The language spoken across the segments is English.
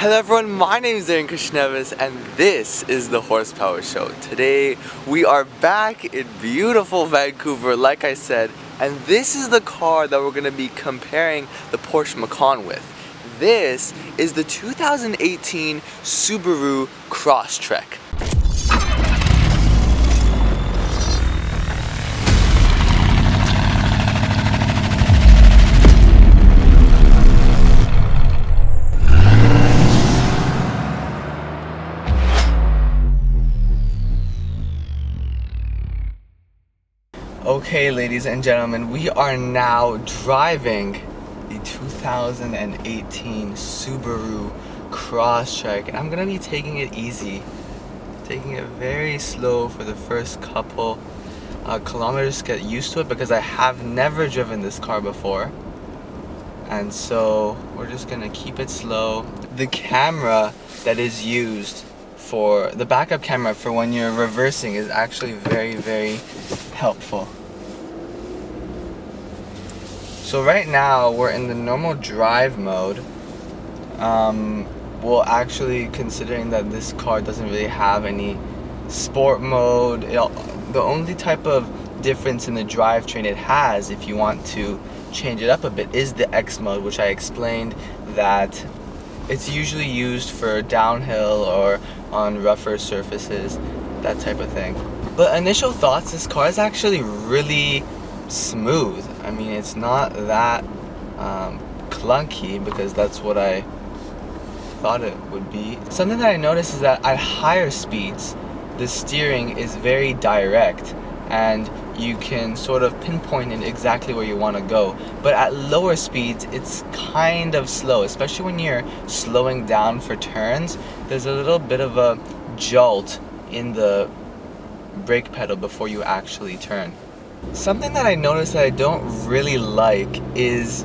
Hello everyone, my name is Aryan and this is the Horsepower Show. Today we are back in beautiful Vancouver, like I said, and this is the car that we're going to be comparing the Porsche Macan with. This is the 2018 Subaru Crosstrek. Okay, ladies and gentlemen, we are now driving the 2018 Subaru Crosstrek, and I'm gonna be taking it easy, taking it very slow for the first couple kilometers to get used to it, because I have never driven this car before, and so we're just gonna keep it slow. The camera that is used for the backup camera for when you're reversing is actually very helpful. So right now we're in the normal drive mode. Well, actually, considering that this car doesn't really have any sport mode, the only type of difference in the drivetrain it has, if you want to change it up a bit, is the X mode, which I explained that it's usually used for downhill or on rougher surfaces, that type of thing. But initial thoughts, this car is actually really smooth. I mean, it's not that clunky, because that's what I thought it would be. Something that I noticed is that at higher speeds, the steering is very direct and you can sort of pinpoint it exactly where you want to go. But at lower speeds, it's kind of slow, especially when you're slowing down for turns. There's a little bit of a jolt in the brake pedal before you actually turn. Something that I noticed that I don't really like is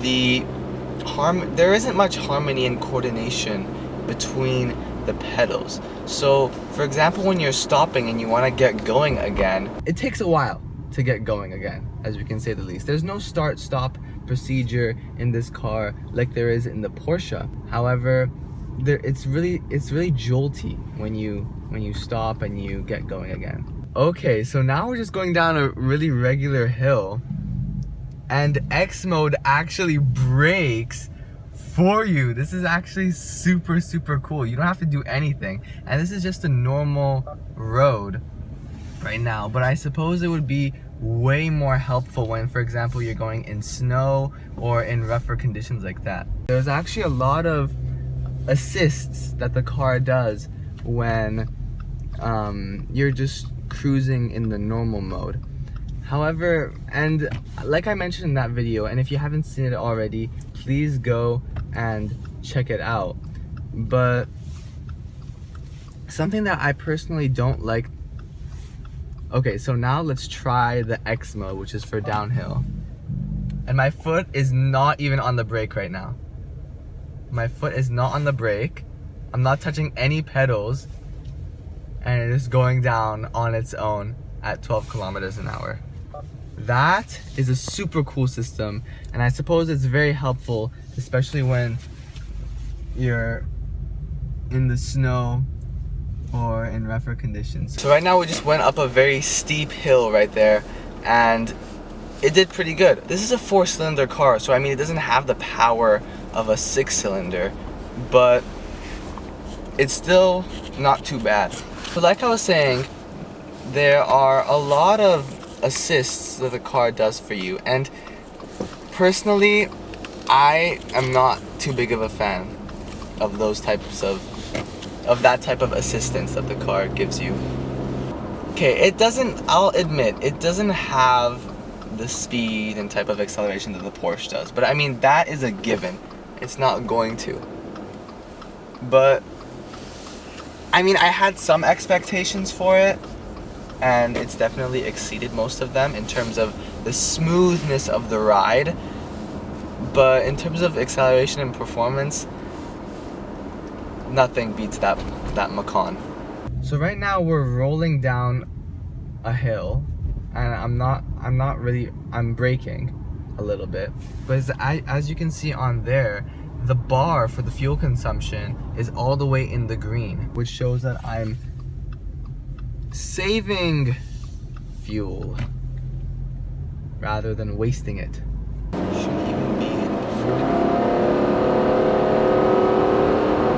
there isn't much harmony and coordination between the pedals. So, for example, when you're stopping and you want to get going again, it takes a while to get going again, as we can say the least. There's no start-stop procedure in this car like there is in the Porsche. However, it's really jolty when you stop and you get going again. Okay, so now we're just going down a really regular hill, and X mode actually brakes for you. This is actually super cool. You don't have to do anything, and this is just a normal road right now, but I suppose it would be way more helpful when, for example, you're going in snow or in rougher conditions like that. There's actually a lot of assists that the car does when you're just cruising in the normal mode. However, and like I mentioned in that video, and if you haven't seen it already, please go and check it out. But something that I personally don't like. Okay, so now let's try the X mode, which is for downhill. And my foot is not even on the brake right now. My foot is not on the brake. I'm not touching any pedals, and it is going down on its own at 12 kilometers an hour. That is a super cool system, and I suppose it's very helpful, especially when you're in the snow or in rougher conditions. So right now we just went up a very steep hill right there, and it did pretty good. This is a 4-cylinder car, so I mean, it doesn't have the power of a 6-cylinder, but it's still not too bad. But like I was saying, there are a lot of assists that the car does for you, and personally, I am not too big of a fan of those types of that type of assistance that the car gives you. Okay, I'll admit, it doesn't have the speed and type of acceleration that the Porsche does, but I mean, that is a given. It's not going to. But I mean, I had some expectations for it, and it's definitely exceeded most of them in terms of the smoothness of the ride. But in terms of acceleration and performance, nothing beats that Macan. So right now we're rolling down a hill, and I'm braking a little bit, but as you can see on there, the bar for the fuel consumption is all the way in the green, which shows that I'm saving fuel rather than wasting it. Shouldn't even be in the front.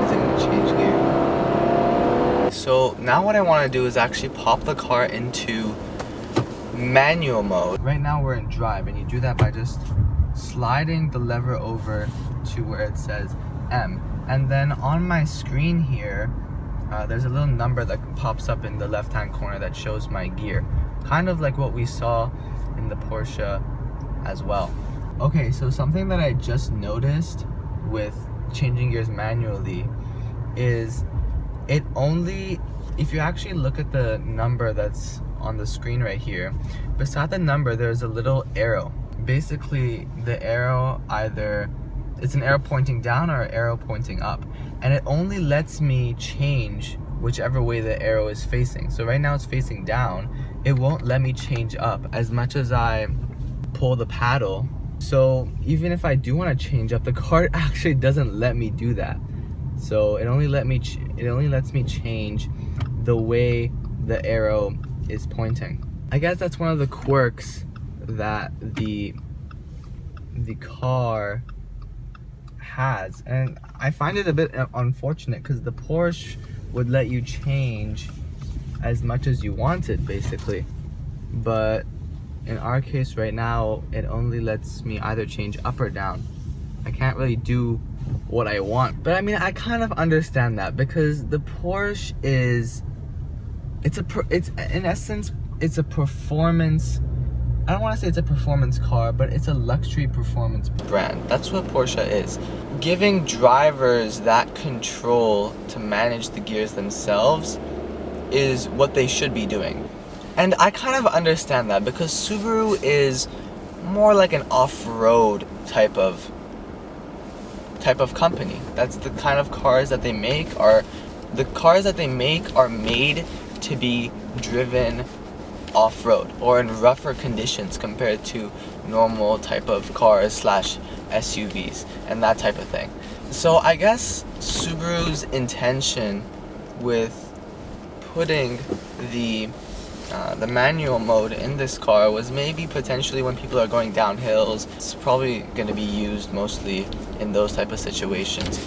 Is it gonna change gear? So now what I want to do is actually pop the car into manual mode. Right now we're in drive, and you do that by just sliding the lever over to where it says M. And then on my screen here, there's a little number that pops up in the left-hand corner that shows my gear. Kind of like what we saw in the Porsche as well. Okay, so something that I just noticed with changing gears manually is it only, if you actually look at the number that's on the screen right here, beside the number there's a little arrow. Basically the arrow, either it's an arrow pointing down or an arrow pointing up, and it only lets me change whichever way the arrow is facing. So right now it's facing down. It won't let me change up as much as I pull the paddle. So even if I do want to change up, the car actually doesn't let me do that. So it only lets me change the way the arrow is pointing. I guess that's one of the quirks that the car has, and I find it a bit unfortunate because the Porsche would let you change as much as you wanted basically, but in our case right now it only lets me either change up or down. I can't really do what I want, but I mean I kind of understand that because the Porsche is, it's in essence it's a performance, I don't want to say it's a performance car, but it's a luxury performance brand. That's what Porsche is. Giving drivers that control to manage the gears themselves is what they should be doing. And I kind of understand that because Subaru is more like an off-road type of company. That's the kind of cars that they make. The cars that they make are made to be driven off-road or in rougher conditions compared to normal type of cars slash SUVs and that type of thing. So I guess Subaru's intention with putting the manual mode in this car was maybe potentially when people are going down hills. It's probably going to be used mostly in those type of situations.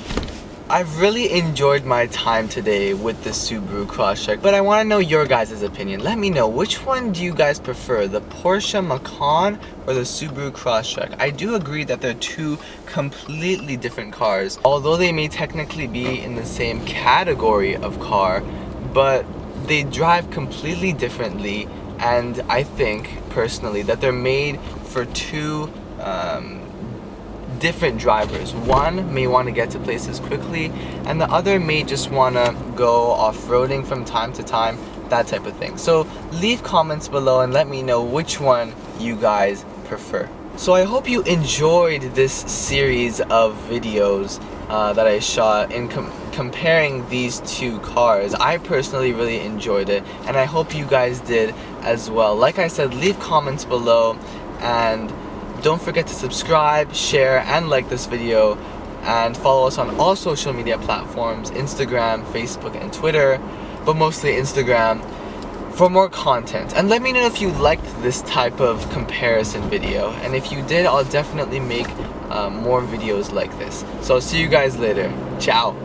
I've really enjoyed my time today with the Subaru Crosstrek, but I want to know your guys' opinion. Let me know, which one do you guys prefer, the Porsche Macan or the Subaru Crosstrek? I do agree that they're two completely different cars, although they may technically be in the same category of car, but they drive completely differently, and I think personally that they're made for two different drivers. One may want to get to places quickly, and the other may just want to go off-roading from time to time, that type of thing. So leave comments below and let me know which one you guys prefer. So I hope you enjoyed this series of videos that I shot in comparing these two cars. I personally really enjoyed it, and I hope you guys did as well. Like I said, leave comments below, and don't forget to subscribe, share, and like this video, and follow us on all social media platforms, Instagram, Facebook, and Twitter, but mostly Instagram, for more content. And let me know if you liked this type of comparison video, and if you did, I'll definitely make more videos like this. So I'll see you guys later. Ciao.